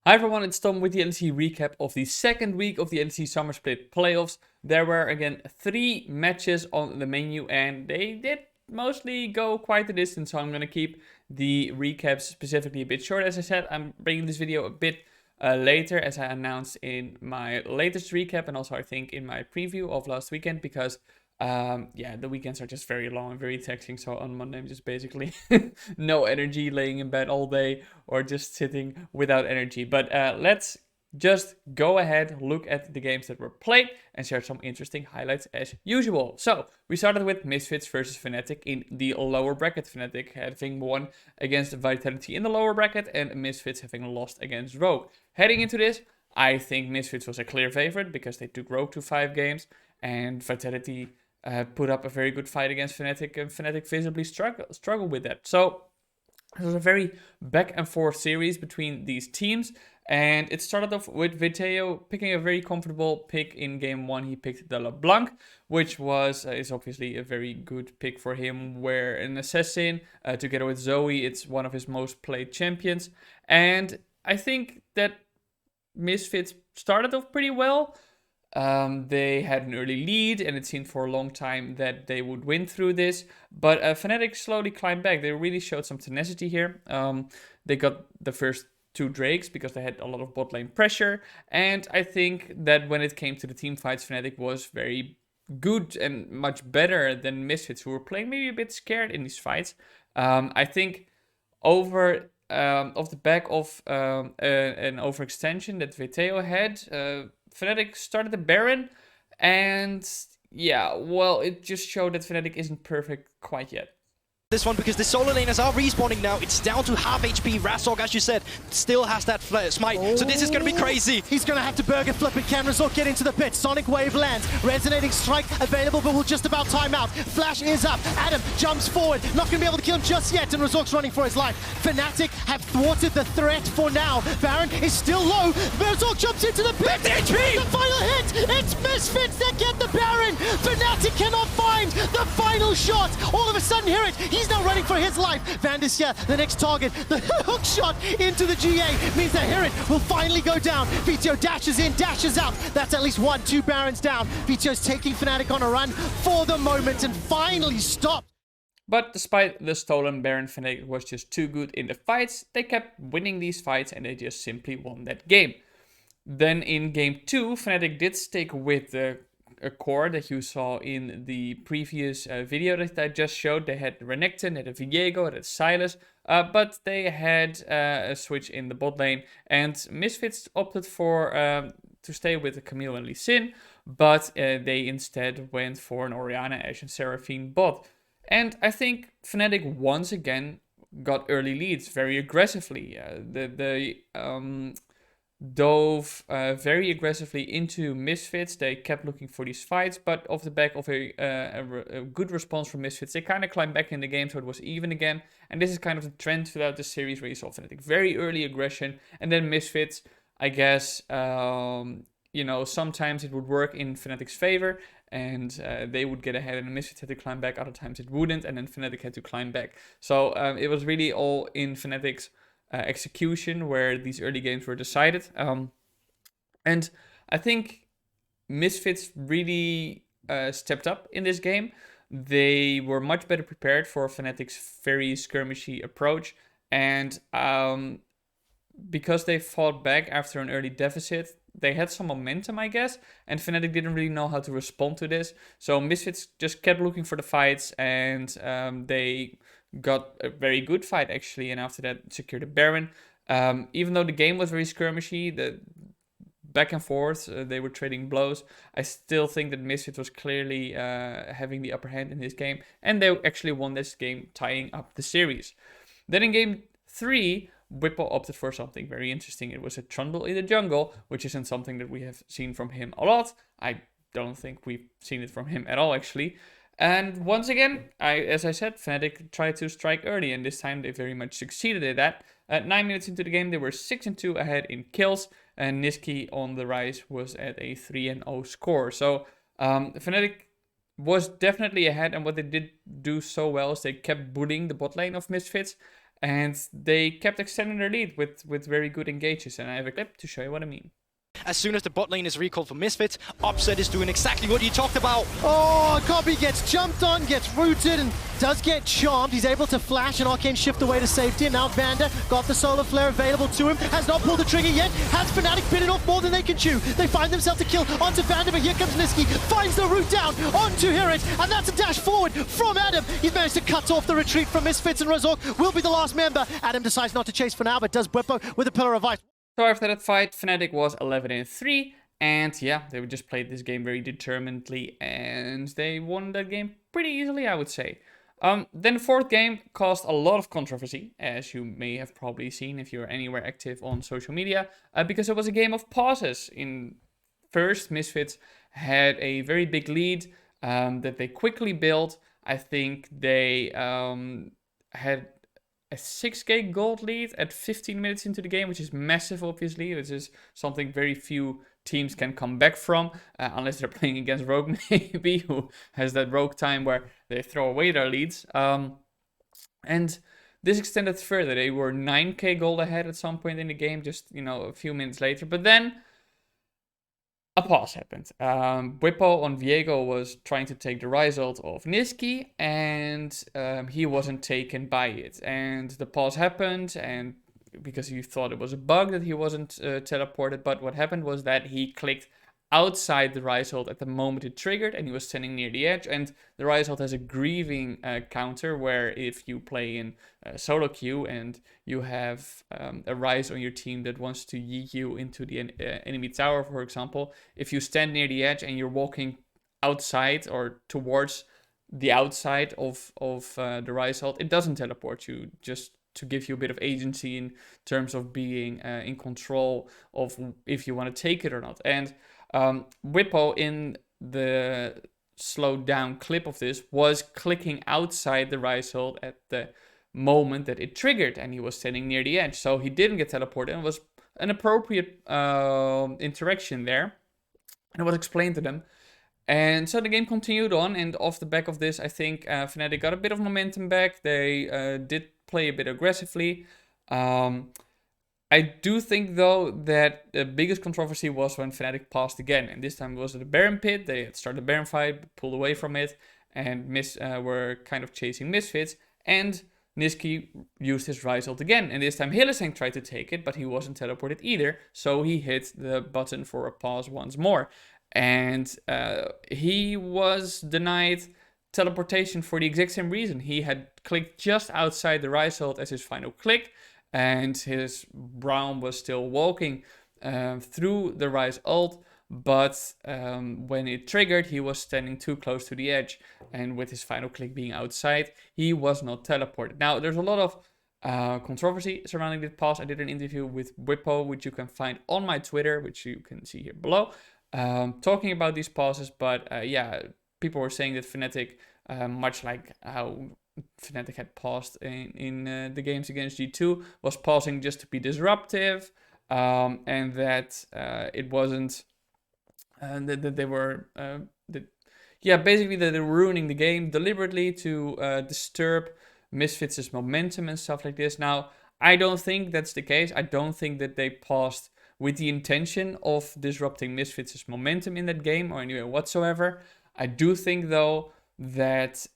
Hi everyone, it's Tom with the LEC recap of the second week of the LEC Summer Split playoffs. There were again 3 matches on the menu and they did mostly go quite a distance, so I'm going to keep the recaps specifically a bit short. As I said, I'm bringing this video a bit later, as I announced in my latest recap and also I think in my preview of last weekend, because the weekends are just very long and very taxing. So on Monday I'm just basically no energy, laying in bed all day or just sitting without energy. But let's just go ahead, look at the games that were played and share some interesting highlights as usual. So we started with Misfits versus Fnatic in the lower bracket. Fnatic having won against Vitality in the lower bracket and Misfits having lost against Rogue. Heading into this, I think Misfits was a clear favorite because they took Rogue to 5 games and Vitality put up a very good fight against Fnatic, and Fnatic visibly struggled with that. So it was a very back and forth series between these teams, and it started off with Viteo picking a very comfortable pick in game 1. He picked the LeBlanc, which is obviously a very good pick for him, where an assassin, together with Zoe, it's one of his most played champions. And I think that Misfits started off pretty well. They had an early lead, and it seemed for a long time that they would win through this. But Fnatic slowly climbed back. They really showed some tenacity here. They got the first 2 Drakes because they had a lot of bot lane pressure. And I think that when it came to the team fights, Fnatic was very good and much better than Misfits, who were playing maybe a bit scared in these fights. I think off the back of an overextension that Viteo had, Fnatic started the Baron, and yeah, well, it just showed that Fnatic isn't perfect quite yet. This one, because the solo laners are respawning now. It's down to half HP. Razork, as you said, still has that smite. So this is going to be crazy. He's going to have to burger flip it. Can Razork get into the pit? Sonic Wave lands. Resonating Strike available, but will just about time out. Flash is up. Adam jumps forward. Not going to be able to kill him just yet, and Razork's running for his life. Fnatic have thwarted the threat for now. Baron is still low. Razork jumps into the pit. HP! The final hit! It's Misfits that get the Baron! Fnatic cannot find the final shot! All of a sudden, hear it! He's now running for his life. Vandis, the next target. The hook shot into the GA means that Herit will finally go down. Viteo dashes in, dashes out. That's at least 2 Barons down. Viteo's taking Fnatic on a run for the moment and finally stopped. But despite the stolen Baron, Fnatic was just too good in the fights. They kept winning these fights and they just simply won that game. Then in game 2, Fnatic did stick with the core that you saw in the previous video that I just showed. They had Renekton, they had Viego, they had Sylas, but they had a switch in the bot lane, and Misfits opted for to stay with the Camille and Lee Sin, but they instead went for an Orianna, Ashe, and Seraphine bot. And I think Fnatic once again got early leads very aggressively. They dove very aggressively into Misfits. They kept looking for these fights, but off the back of a good response from Misfits, they kind of climbed back in the game, so it was even again. And this is kind of the trend throughout the series, where you saw Fnatic very early aggression, and then Misfits, I guess, sometimes it would work in Fnatic's favor, and they would get ahead, and Misfits had to climb back. Other times it wouldn't, and then Fnatic had to climb back. So it was really all in Fnatic's execution where these early games were decided. And I think Misfits really stepped up in this game. They were much better prepared for Fnatic's very skirmishy approach, and because they fought back after an early deficit, they had some momentum, I guess, and Fnatic didn't really know how to respond to this. So Misfits just kept looking for the fights, and they got a very good fight actually, and after that secured a Baron. Even though the game was very skirmishy, the back and forth, they were trading blows, I still think that Misfits was clearly having the upper hand in this game, and they actually won this game, tying up the series. Then in game 3, Whipple opted for something very interesting. It was a Trundle in the jungle, which isn't something that we have seen from him a lot. I don't think we've seen it from him at all, actually. And once again, as I said, Fnatic tried to strike early, and this time they very much succeeded at that. At 9 minutes into the game, they were 6-2 ahead in kills, and Niski on the rise was at a 3-0 score. So Fnatic was definitely ahead, and what they did do so well is they kept bullying the bot lane of Misfits, and they kept extending their lead with very good engages, and I have a clip to show you what I mean. As soon as the bot lane is recalled for Misfits, Upset is doing exactly what you talked about. Oh, Copy gets jumped on, gets rooted, and does get charmed. He's able to flash and arcane shift away to safety, and now Vander got the solar flare available to him. Has not pulled the trigger yet. Has Fnatic bitten off more than they can chew. They find themselves a kill onto Vander, but here comes Niski. Finds the route down onto Hirit, and that's a dash forward from Adam. He's managed to cut off the retreat from Misfits, and Razork will be the last member. Adam decides not to chase for now, but does Bwipo with a Pillar of Ice. So after that fight, Fnatic was 11-3, and yeah, they just played this game very determinedly, and they won that game pretty easily, I would say. Then the fourth game caused a lot of controversy, as you may have probably seen if you're anywhere active on social media, because it was a game of pauses. In first, Misfits had a very big lead that they quickly built. I think they had a 6k gold lead at 15 minutes into the game, which is massive, obviously. This is something very few teams can come back from, unless they're playing against Rogue, maybe, who has that Rogue time where they throw away their leads. And this extended further. They were 9k gold ahead at some point in the game, just, you know, a few minutes later. But then a pause happened. Bwipo on Viego was trying to take the result of Niski, and he wasn't taken by it. And the pause happened, and because he thought it was a bug that he wasn't teleported, but what happened was that he clicked outside the result at the moment it triggered, and he was standing near the edge. And the result has a grieving counter, where if you play in solo queue and you have a Rise on your team that wants to yeet you into the enemy tower, for example, if you stand near the edge and you're walking outside or towards the outside of the result, it doesn't teleport you, just to give you a bit of agency in terms of being in control of if you want to take it or not. And Bwipo, in the slowed down clip of this, was clicking outside the result at the moment that it triggered, and he was standing near the edge, so he didn't get teleported, and it was an appropriate interaction there, and it was explained to them. And so the game continued on, and off the back of this, I think Fnatic got a bit of momentum back. They did play a bit aggressively. I do think, though, that the biggest controversy was when Fnatic paused again, and this time it was at the Baron pit. They had started the Baron fight, pulled away from it, and were kind of chasing Misfits, and Niski used his Rise ult again, and this time Hylissang tried to take it, but he wasn't teleported either, so he hit the button for a pause once more. And he was denied teleportation for the exact same reason. He had clicked just outside the Rise ult as his final click, and his Braum was still walking through the Rise ult, but when it triggered, he was standing too close to the edge, and with his final click being outside, he was not teleported. Now, there's a lot of controversy surrounding this pause. I did an interview with Bwipo, which you can find on my Twitter, which you can see here below, talking about these pauses. But yeah, people were saying that Fnatic, much like how Fnatic had paused in the games against G2, was pausing just to be disruptive, and that it wasn't, that they were, basically that they were ruining the game deliberately to disturb Misfits' momentum and stuff like this. Now, I don't think that's the case. I don't think that they paused with the intention of disrupting Misfits' momentum in that game or anywhere whatsoever. I do think, though, that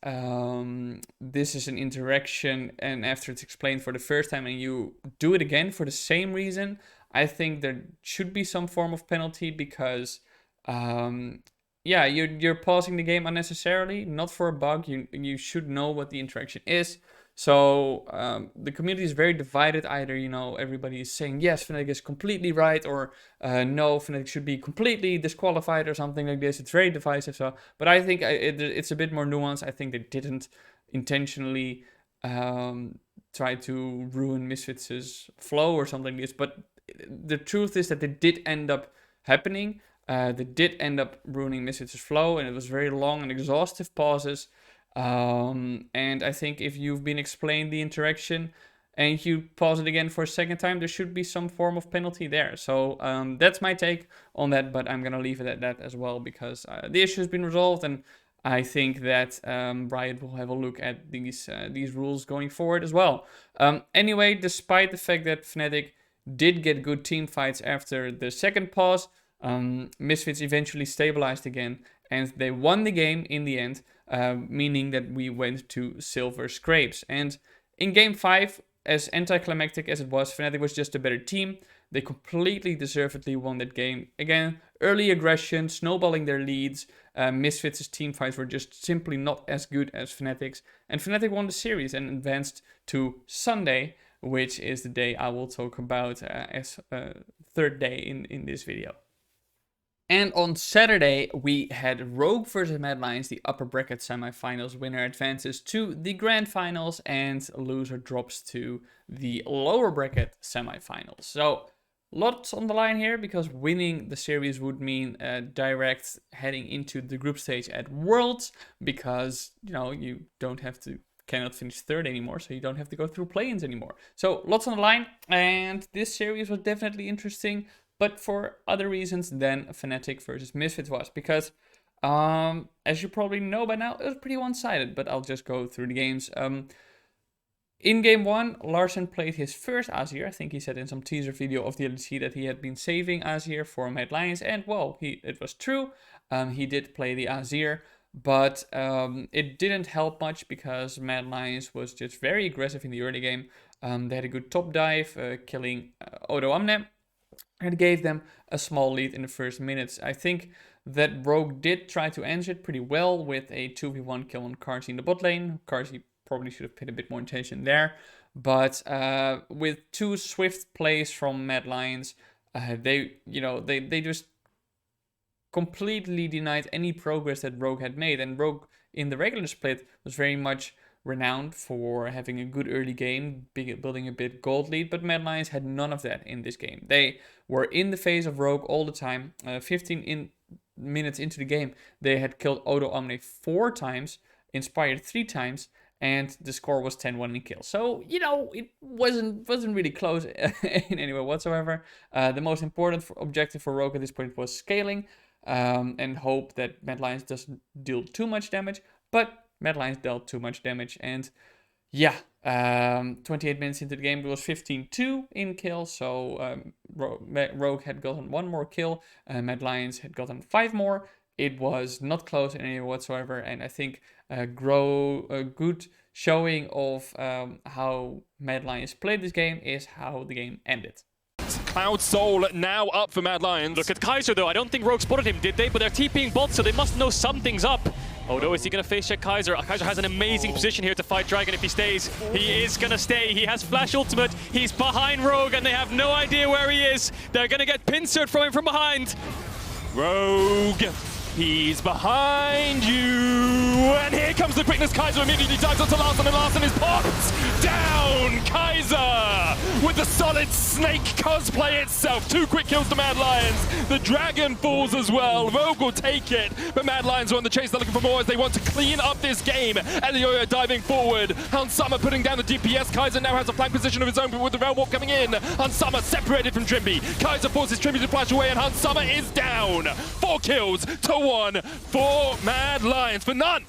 this is an interaction, and after it's explained for the first time and you do it again for the same reason, I think there should be some form of penalty, because yeah, you're pausing the game unnecessarily, not for a bug. You should know what the interaction is. So the community is very divided. Either, you know, everybody is saying yes, Fnatic is completely right, or no, Fnatic should be completely disqualified or something like this. It's very divisive. So, but I think it's a bit more nuanced. I think they didn't intentionally try to ruin Misfits' flow or something like this. But the truth is that it did end up happening. They did end up ruining Misfits' flow, and it was very long and exhaustive pauses. And I think if you've been explained the interaction and you pause it again for a second time, there should be some form of penalty there. So that's my take on that, but I'm gonna leave it at that as well, because the issue has been resolved, and I think that Riot will have a look at these rules going forward as well. Anyway, despite the fact that Fnatic did get good team fights after the second pause, Misfits eventually stabilized again, and they won the game in the end, meaning that we went to silver scrapes. And in game 5, as anticlimactic as it was, Fnatic was just a better team. They completely deservedly won that game. Again, early aggression, snowballing their leads. Misfits' team fights were just simply not as good as Fnatic's. And Fnatic won the series and advanced to Sunday, which is the day I will talk about as third day in this video. And on Saturday, we had Rogue versus Mad Lions, the upper bracket semifinals. Winner advances to the grand finals and loser drops to the lower bracket semifinals. So lots on the line here, because winning the series would mean direct heading into the group stage at Worlds, because, you know, you cannot finish third anymore, so you don't have to go through play-ins anymore. So lots on the line, and this series was definitely interesting, but for other reasons than Fnatic versus Misfits was, because as you probably know by now, it was pretty one-sided, but I'll just go through the games. In game 1, Larsen played his first Azir. I think he said in some teaser video of the LEC that he had been saving Azir for Mad Lions, and well, it was true. He did play the Azir, but it didn't help much because Mad Lions was just very aggressive in the early game. They had a good top dive, killing Odo Amne, and gave them a small lead in the first minutes. I think that Rogue did try to answer it pretty well with a 2v1 kill on Karsi in the bot lane. Karsi probably should have paid a bit more attention there. But with 2 swift plays from Mad Lions, they just completely denied any progress that Rogue had made. And Rogue in the regular split was very much renowned for having a good early game, building a bit gold lead, but Mad Lions had none of that in this game. They were in the face of Rogue all the time. 15 minutes into the game, they had killed Odo Amne 4 times, Inspired 3 times, and the score was 10-1 in kills. So, you know, it wasn't really close in any way whatsoever. The most important objective for Rogue at this point was scaling, and hope that Mad Lions doesn't deal too much damage, but Mad Lions dealt too much damage, and yeah, 28 minutes into the game, it was 15-2 in kills, so Rogue had gotten 1 more kill, Mad Lions had gotten 5 more. It was not close in any way whatsoever, and I think a good showing of how Mad Lions played this game is how the game ended. Cloud Soul now up for Mad Lions. Look at Kaiser though, I don't think Rogue spotted him, did they? But they're TPing bots, so they must know something's up. Odo, is he going to face check Kaiser? Kaiser has an amazing position here to fight Dragon if he stays. He is going to stay. He has Flash Ultimate. He's behind Rogue and they have no idea where he is. They're going to get pincered from him from behind. Rogue, he's behind you. And here comes the quickness. Kaiser immediately dives onto Larsen, and Larsen is popped down. Kaiser with the solid snake cosplay itself. 2 quick kills to Mad Lions. The Dragon falls as well. Rogue will take it, but Mad Lions are on the chase. They're looking for more as they want to clean up this game. Elioya diving forward. Hansama putting down the DPS. Kaiser now has a flank position of his own, but with the Realm Warp coming in, Hansama separated from Trimby. Kaiser forces Trimby to flash away, and Hansama is down. 4 kills to 1 for Mad Lions, for none.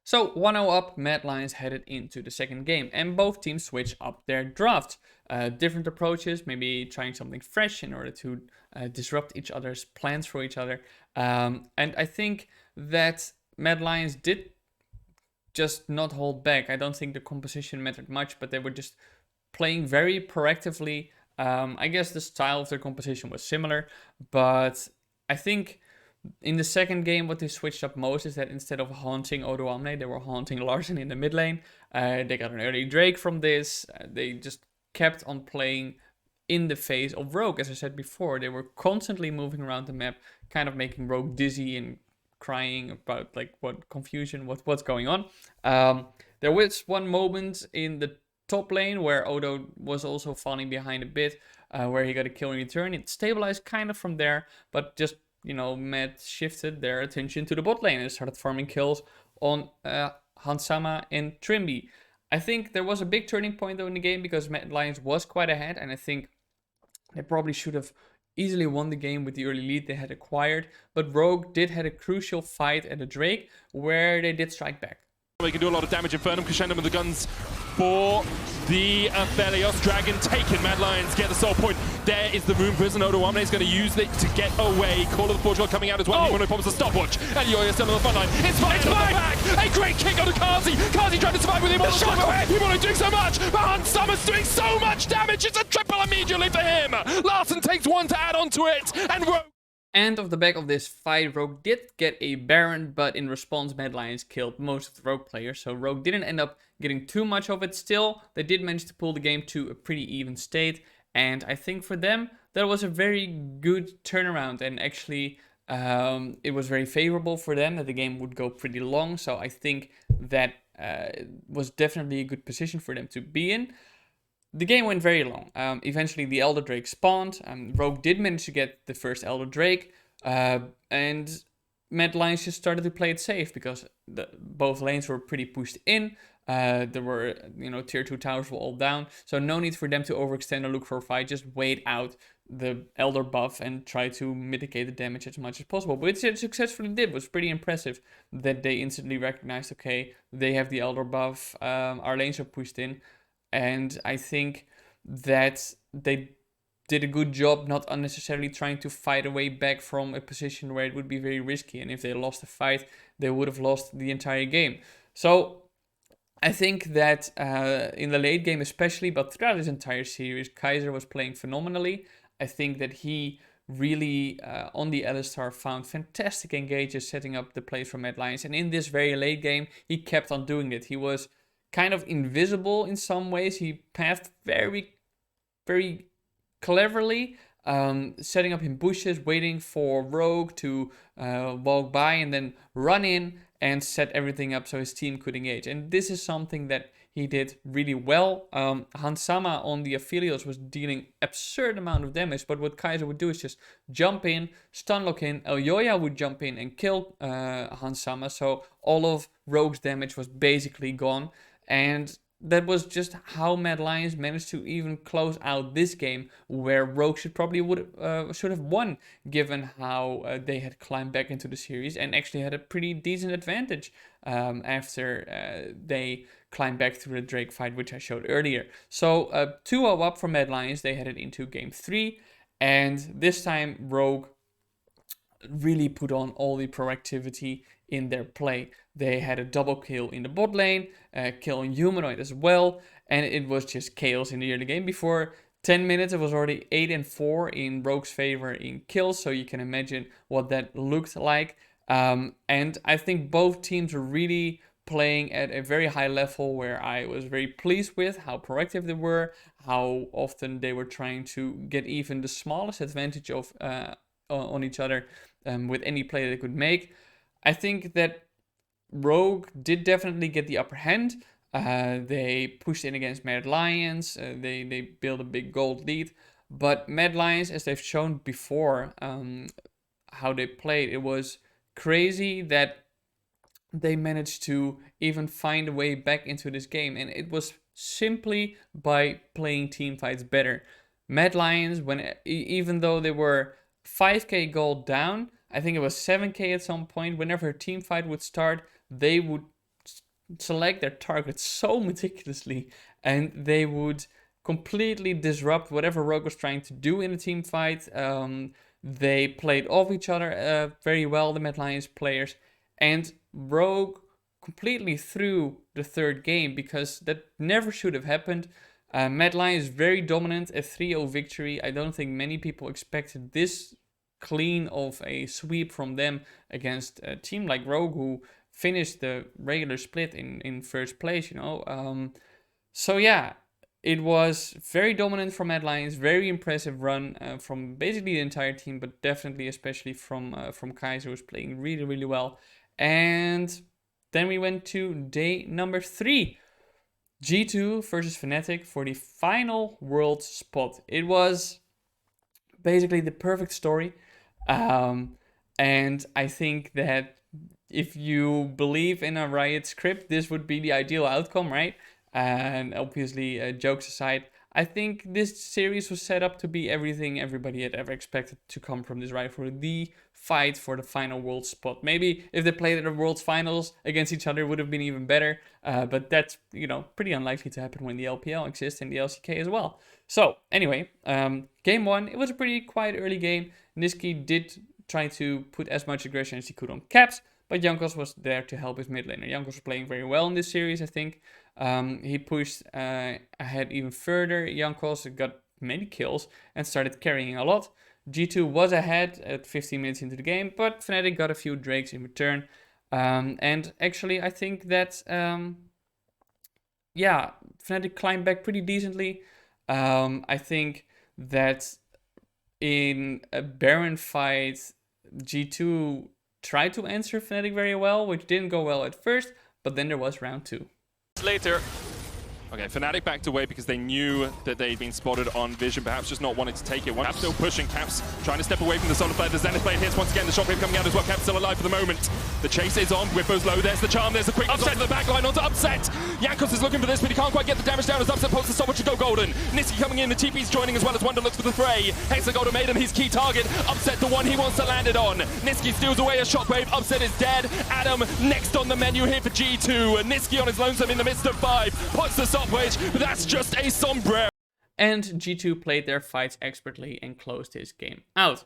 So 1-0 up, Mad Lions headed into the second game, and both teams switch up their draft. Different approaches, maybe trying something fresh in order to disrupt each other's plans for each other. And I think that Mad Lions did just not hold back. I don't think the composition mattered much, but they were just playing very proactively. I guess the style of their composition was similar, but I think in the second game, what they switched up most is that instead of haunting Odo Amne, they were haunting Larsen in the mid lane. They got an early Drake from this. They just kept on playing in the face of Rogue. As I said before, they were constantly moving around the map, kind of making Rogue dizzy and crying about like what confusion, what's going on. There was one moment in the top lane where Odo was also falling behind a bit, where he got a kill in return. It stabilized kind of from there, but just, you know, Mad shifted their attention to the bot lane and started farming kills on Hansama and Trimby. I think there was a big turning point though in the game because Mad Lions was quite ahead, and I think they probably should have easily won the game with the early lead they had acquired, but Rogue did had a crucial fight at the Drake where they did strike back. They can do a lot of damage. Infernum, Crescendo with the guns for the Aphelios. Dragon taken. Mad Lions get the soul point. There is the Moon Prison. Odoamne is going to use it to get away. Call of the Portugal coming out as well. Mono pops a stopwatch. And Yoya still on the front line. It's fired on the back. A great kick onto Kazi. Kazi trying to survive with him on the shot. Mono doing so much. But Summer's doing so much damage. It's a triple immediately for him. Larson takes one to add on to it. And Rogue. And off the back of this fight, Rogue did get a Baron, but in response, Mad Lions killed most of the Rogue players, so Rogue didn't end up getting too much of it. Still, they did manage to pull the game to a pretty even state, and I think for them, that was a very good turnaround, and actually, it was very favorable for them that the game would go pretty long, so I think that was definitely a good position for them to be in. The game went very long. Eventually, the Elder Drake spawned. Rogue did manage to get the first Elder Drake. And Mad Lions just started to play it safe because both lanes were pretty pushed in. There were, tier 2 towers were all down. So no need for them to overextend or look for a fight. Just wait out the Elder buff and try to mitigate the damage as much as possible. Which it successfully did. It was pretty impressive that they instantly recognized, okay, they have the Elder buff. Our lanes are pushed in. And I think that they did a good job not unnecessarily trying to fight a way back from a position where it would be very risky. And if they lost the fight, they would have lost the entire game. So I think that in the late game especially, but throughout this entire series, Kaiser was playing phenomenally. I think that he really, on the Alistar, found fantastic engages setting up the plays for Mad Lions. And in this very late game, he kept on doing it. He was kind of invisible in some ways. He pathed very, very cleverly, setting up in bushes, waiting for Rogue to walk by and then run in and set everything up so his team could engage. And this is something that he did really well. Hansama on the Aphelios was dealing absurd amount of damage, but what Kaiser would do is just jump in, stun lock in, Elyoya would jump in and kill Hansama, so all of Rogue's damage was basically gone. And that was just how Mad Lions managed to even close out this game, where Rogue should have won, given how they had climbed back into the series and actually had a pretty decent advantage after they climbed back through the Drake fight, which I showed earlier. So 2-0 up for Mad Lions. They headed into game 3, and this time Rogue really put on all the proactivity in their play. They had a double kill in the bot lane, kill on Humanoid as well, and it was just chaos in the early game. Before 10 minutes, it was already 8-4 in Rogue's favor in kills, so you can imagine what that looked like. And I think both teams were really playing at a very high level, where I was very pleased with how proactive they were, how often they were trying to get even the smallest advantage of on each other with any play they could make. I think that Rogue did definitely get the upper hand. They pushed in against Mad Lions. They built a big gold lead. But Mad Lions, as they've shown before, how they played, it was crazy that they managed to even find a way back into this game. And it was simply by playing team fights better. Mad Lions, even though they were 5k gold down, I think it was 7k at some point, whenever a team fight would start, they would select their targets so meticulously, and they would completely disrupt whatever Rogue was trying to do in a team fight. They played off each other very well, the Mad Lions players, and Rogue completely threw the third game, because that never should have happened. Mad Lions very dominant, a 3-0 victory. I don't think many people expected this clean of a sweep from them against a team like Rogue, who finished the regular split in first place, So yeah, it was very dominant from Mad Lions, very impressive run from basically the entire team, but definitely especially from Kaiser, who's playing really, really well. And then we went to day number 3. G2 versus Fnatic for the final world spot. It was basically the perfect story. And I think that if you believe in a Riot script, this would be the ideal outcome, right? And obviously, jokes aside, I think this series was set up to be everything everybody had ever expected to come from this rivalry. The fight for the final world spot. Maybe if they played at the World's Finals against each other, it would have been even better. But that's, pretty unlikely to happen when the LPL exists and the LCK as well. So, anyway, game 1, it was a pretty quiet early game. Niski did try to put as much aggression as he could on Caps, but Jankos was there to help his mid laner. Jankos was playing very well in this series, I think. He pushed ahead even further. Jankos got many kills and started carrying a lot. G2 was ahead at 15 minutes into the game, but Fnatic got a few drakes in return. And actually, I think that, Fnatic climbed back pretty decently. I think that in a Baron fight, G2 tried to answer Fnatic very well, which didn't go well at first, but then there was round 2. Later. Okay, Fnatic backed away because they knew that they'd been spotted on Vision, perhaps just not wanting to take it. Caps still pushing, Caps trying to step away from the Solar Flare. The Zenith Blade hits once again, the Shockwave coming out as well. Caps still alive for the moment. The chase is on, Whippo's low, there's the charm, there's the quick upset to the back line onto Upset. Jankos is looking for this, but he can't quite get the damage down as Upset pulls the stopwatch to go golden. Niski coming in, the TP's joining as well as Wonder looks for the fray. Hexa Golden made him his key target, Upset the one he wants to land it on. Niski steals away a Shockwave, Upset is dead. Adam next on the menu here for G2. Niski on his lonesome in the midst of 5, puts the stopwatch, but that's just a sombrero. And G2 played their fights expertly and closed his game out.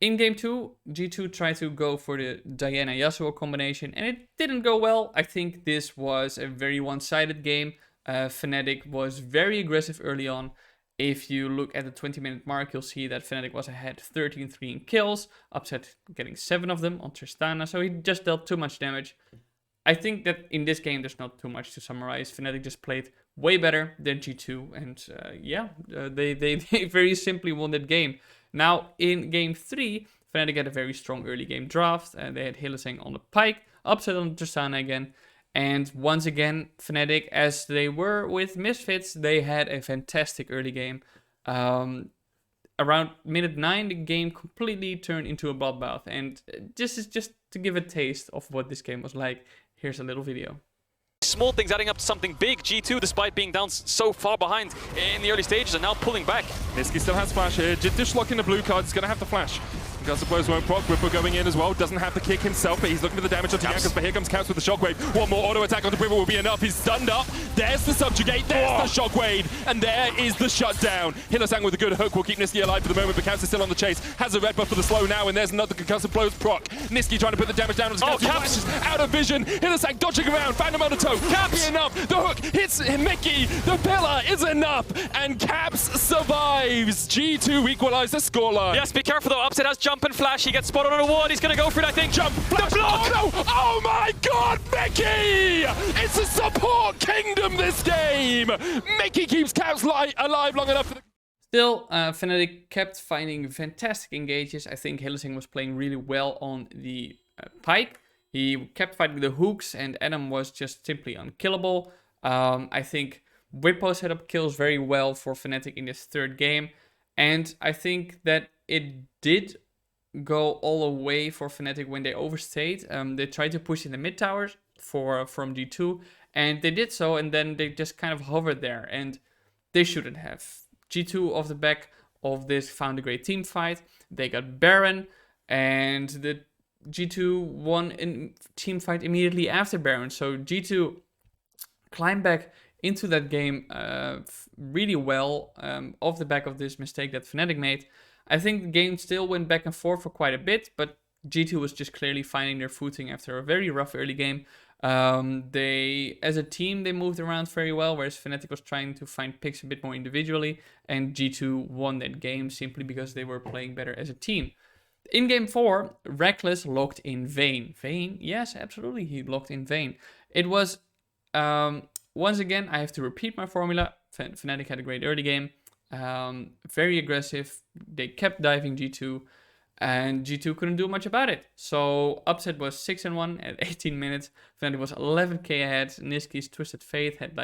In game 2, G2 tried to go for the Diana-Yasuo combination, and it didn't go well. I think this was a very one-sided game. Fnatic was very aggressive early on. If you look at the 20-minute mark, you'll see that Fnatic was ahead 13-3 in kills, Upset getting 7 of them on Tristana, so he just dealt too much damage. I think that in this game, there's not too much to summarize. Fnatic just played way better than G2, and they very simply won that game. Now, in game 3, Fnatic had a very strong early game draft. They had Hylissang on the Pike, Upset on Tristana again. And once again, Fnatic, as they were with Misfits, they had a fantastic early game. Around minute 9, the game completely turned into a bloodbath. And this is just to give a taste of what this game was like. Here's a little video. Small things adding up to something big. G2, despite being down so far behind in the early stages, are now pulling back. Niski still has flash here. Dish locking the blue card. He's going to have to flash. Because the blows won't proc. Whippo going in as well. Doesn't have the kick himself, but he's looking for the damage onto Jankos. But here comes Caps with the Shockwave. One more auto attack onto Whippo will be enough. He's stunned up. There's the Subjugate. There's the Shockwave. And there is the shutdown. Hylissang with a good hook will keep Niski alive for the moment, but Caps is still on the chase. Has a red buff for the slow now, and there's another concussive blows proc. Niski trying to put the damage down on Caps. Caps Out of vision. Hylissang dodging around. Found him on the toe. Caps enough. The hook hits Mickey. The pillar is enough. And Caps survives. G2 equalize the scoreline. Yes, be careful though. Upset has jump and flash. He gets spotted on a wall. He's going to go for it, I think. Jump, flash, the block! Oh no! Oh my god, Mickey! It's a support kingdom this game! Mickey keeps Caps alive long enough for the... Still, Fnatic kept finding fantastic engages. I think Hylissang was playing really well on the Pike. He kept fighting the hooks, and Adam was just simply unkillable. I think Whippo set up kills very well for Fnatic in this third game. And I think that it did go all away for Fnatic when they overstayed. They tried to push in the mid towers from G2, and they did so, and then they just kind of hovered there, and they shouldn't have. G2 off the back of this found a great team fight. They got Baron, and the G2 won a team fight immediately after Baron. So G2 climbed back into that game really well off the back of this mistake that Fnatic made. I think the game still went back and forth for quite a bit, but G2 was just clearly finding their footing after a very rough early game. As a team, they moved around very well, whereas Fnatic was trying to find picks a bit more individually, and G2 won that game simply because they were playing better as a team. In game 4, Reckless locked in Vayne. Vayne? Yes, absolutely, he locked in Vayne. It was, once again, I have to repeat my formula. Fnatic had a great early game. Very aggressive. They kept diving G2, and G2 couldn't do much about it. So Upset was 6-1 at 18 minutes. Fnatic was 11k ahead. Niski's Twisted Fate had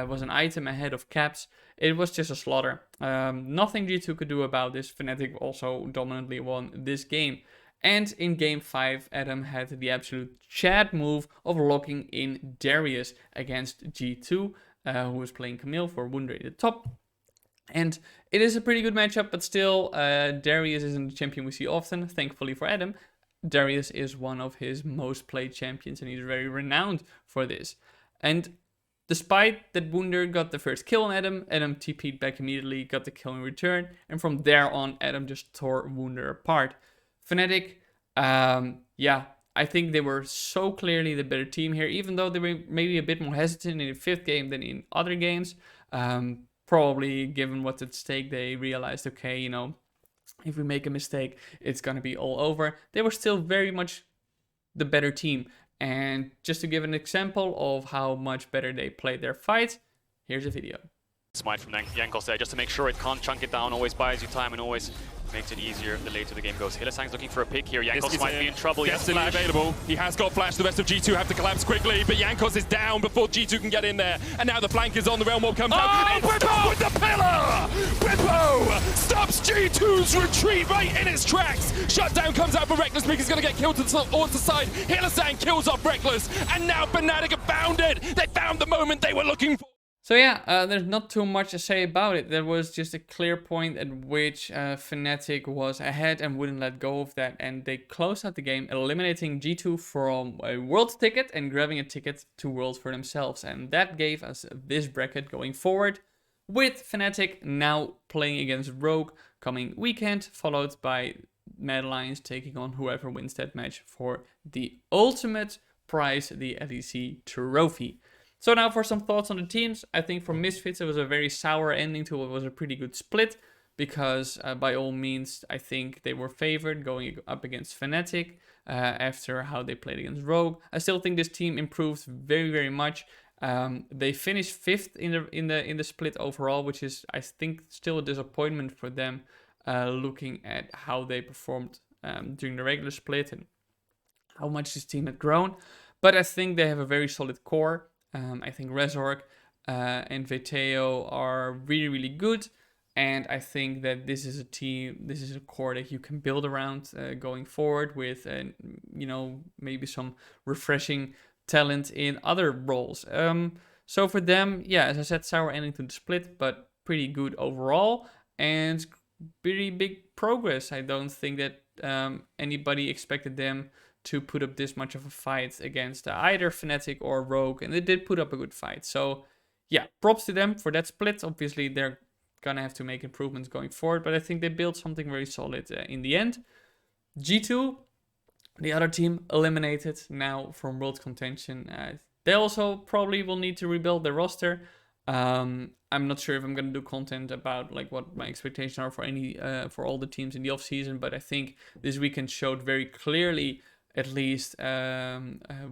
was an item ahead of Caps. It was just a slaughter. Nothing G2 could do about this. Fnatic also dominantly won this game. And in game 5, Adam had the absolute Chad move of locking in Darius against G2. who was playing Camille for Wunder at the top. And it is a pretty good matchup, but still, Darius isn't a champion we see often. Thankfully for Adam, Darius is one of his most played champions, and he's very renowned for this. And despite that Wunder got the first kill on Adam, Adam TP'd back immediately, got the kill in return, and from there on, Adam just tore Wunder apart. Fnatic, yeah, I think they were so clearly the better team here, even though they were maybe a bit more hesitant in the 5th game than in other games. Probably, given what's at stake, they realized, okay, you know, if we make a mistake, it's going to be all over. They were still very much the better team. And just to give an example of how much better they played their fights, here's a video. Smite from Jankos there, just to make sure it can't chunk it down, always buys you time and always makes it easier the later the game goes. Hylissang's looking for a pick here. Jankos might be in trouble. Destiny available. He has got flash. The rest of G2 have to collapse quickly, but Jankos is down before G2 can get in there. And now the flank is on. The Realm Warp comes out. And Bwipo with the pillar! Bwipo stops G2's retreat right in its tracks. Shutdown comes out for Reckless. He's going to get killed towards the side. Hylissang kills off Reckless. And now Fnatic have found it. They found the moment they were looking for. So yeah, there's not too much to say about it. There was just a clear point at which Fnatic was ahead and wouldn't let go of that. And they closed out the game, eliminating G2 from a World ticket and grabbing a ticket to World for themselves. And that gave us this bracket going forward, with Fnatic now playing against Rogue coming weekend, followed by Mad Lions taking on whoever wins that match for the ultimate prize, the LEC trophy. So now for some thoughts on the teams. I think for Misfits it was a very sour ending to what was a pretty good split, because by all means I think they were favored going up against Fnatic after how they played against Rogue. I still think this team improved very, very much. They finished 5th in the split overall, which is, I think, still a disappointment for them, looking at how they performed during the regular split and how much this team had grown. But I think they have a very solid core. I think Resorg and Veteo are really, really good. And I think that this is a team, this is a core that you can build around going forward with, you know, maybe some refreshing talent in other roles. So for them, yeah, as I said, sour ending to the split, but pretty good overall and pretty big progress. I don't think that anybody expected them to put up this much of a fight against either Fnatic or Rogue, and they did put up a good fight. So yeah, props to them for that split. Obviously, they're gonna have to make improvements going forward, but I think they built something very solid in the end. G2, the other team, eliminated now from world contention. They also probably will need to rebuild their roster. I'm not sure if I'm gonna do content about like what my expectations are for any for all the teams in the off season, but I think this weekend showed very clearly at least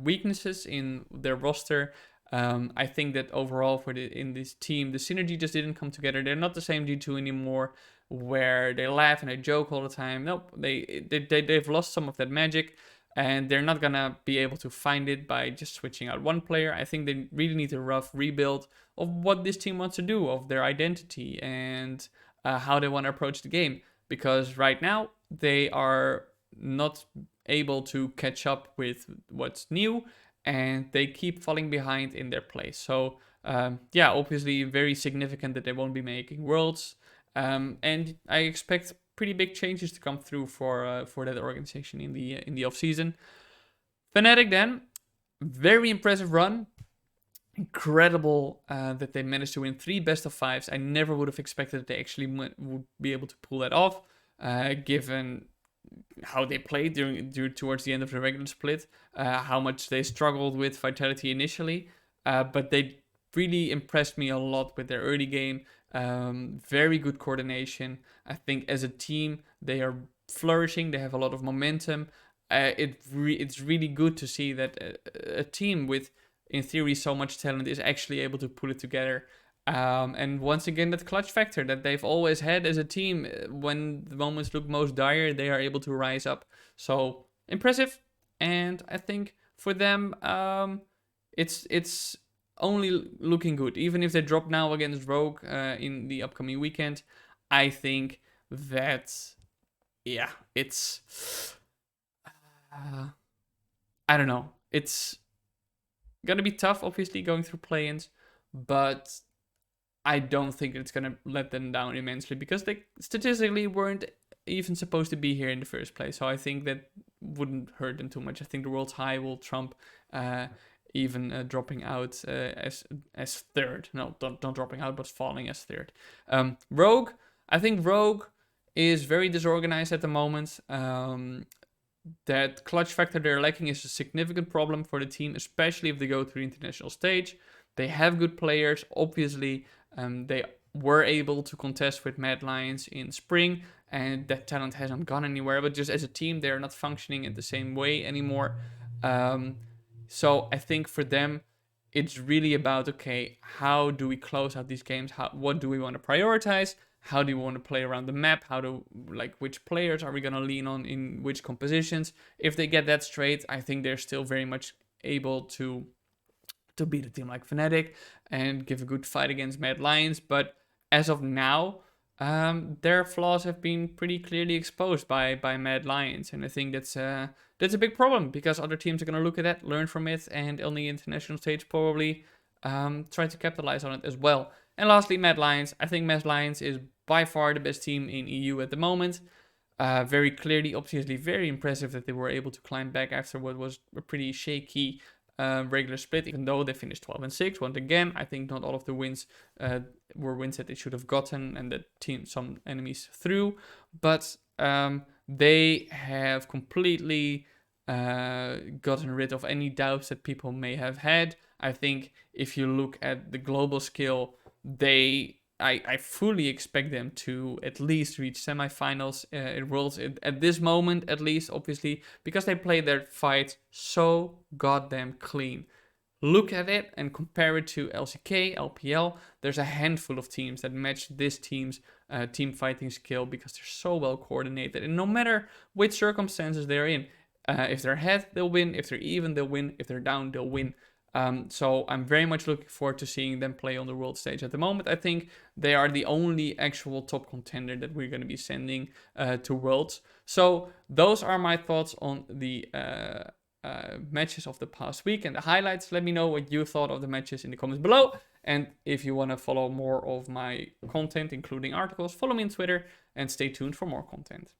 weaknesses in their roster. I think that overall in this team, the synergy just didn't come together. They're not the same G2 anymore, where they laugh and they joke all the time. Nope, they've lost some of that magic, and they're not gonna be able to find it by just switching out one player. I think they really need a rough rebuild of what this team wants to do, of their identity, and how they want to approach the game. Because right now, they are not able to catch up with what's new, and they keep falling behind in their play. So yeah, obviously very significant that they won't be making Worlds, and I expect pretty big changes to come through for that organization in the off season. Fnatic then, very impressive run. Incredible that they managed to win 3 best of 5s. I never would have expected that they actually would be able to pull that off, given how they played towards the end of the regular split, how much they struggled with Vitality initially, but they really impressed me a lot with their early game. Very good coordination. I think as a team they are flourishing. They have a lot of momentum. It's really good to see that a team with, in theory, so much talent is actually able to put it together. And once again, that clutch factor that they've always had as a team, when the moments look most dire, they are able to rise up. So impressive. And I think for them, it's only looking good. Even if they drop now against Rogue in the upcoming weekend, I think that, yeah, it's, I don't know. It's gonna be tough, obviously, going through play-ins. but I don't think it's going to let them down immensely because they statistically weren't even supposed to be here in the first place. So I think that wouldn't hurt them too much. I think the world's high will trump even dropping out as third. No, don't dropping out, but falling as third. Rogue, I think Rogue is very disorganized at the moment. That clutch factor they're lacking is a significant problem for the team, especially if they go to the international stage. They have good players, obviously. They were able to contest with Mad Lions in spring, and that talent hasn't gone anywhere. But just as a team, they're not functioning in the same way anymore. So I think for them, it's really about, okay, how do we close out these games? What do we want to prioritize? How do we want to play around the map? Which players are we going to lean on in which compositions? If they get that straight, I think they're still very much able to beat a team like Fnatic and give a good fight against Mad Lions. But as of now, their flaws have been pretty clearly exposed by Mad Lions. And I think that's a big problem because other teams are going to look at that, learn from it, and on the international stage probably try to capitalize on it as well. And lastly, Mad Lions. I think Mad Lions is by far the best team in EU at the moment. Very clearly, obviously, very impressive that they were able to climb back after what was a pretty shaky regular split, even though they finished 12-6. Once again, I think not all of the wins were wins that they should have gotten and that some enemies threw, but they have completely gotten rid of any doubts that people may have had. I think if you look at the global scale, I fully expect them to at least reach semifinals in Worlds at this moment, at least, obviously, because they play their fight so goddamn clean. Look at it and compare it to LCK, LPL. There's a handful of teams that match this team's team fighting skill because they're so well coordinated. And no matter which circumstances they're in, if they're ahead, they'll win. If they're even, they'll win. If they're down, they'll win. So I'm very much looking forward to seeing them play on the world stage. At the moment, I think they are the only actual top contender that we're going to be sending to Worlds. So those are my thoughts on the matches of the past week and the highlights. Let me know what you thought of the matches in the comments below. And if you want to follow more of my content, including articles, follow me on Twitter and stay tuned for more content.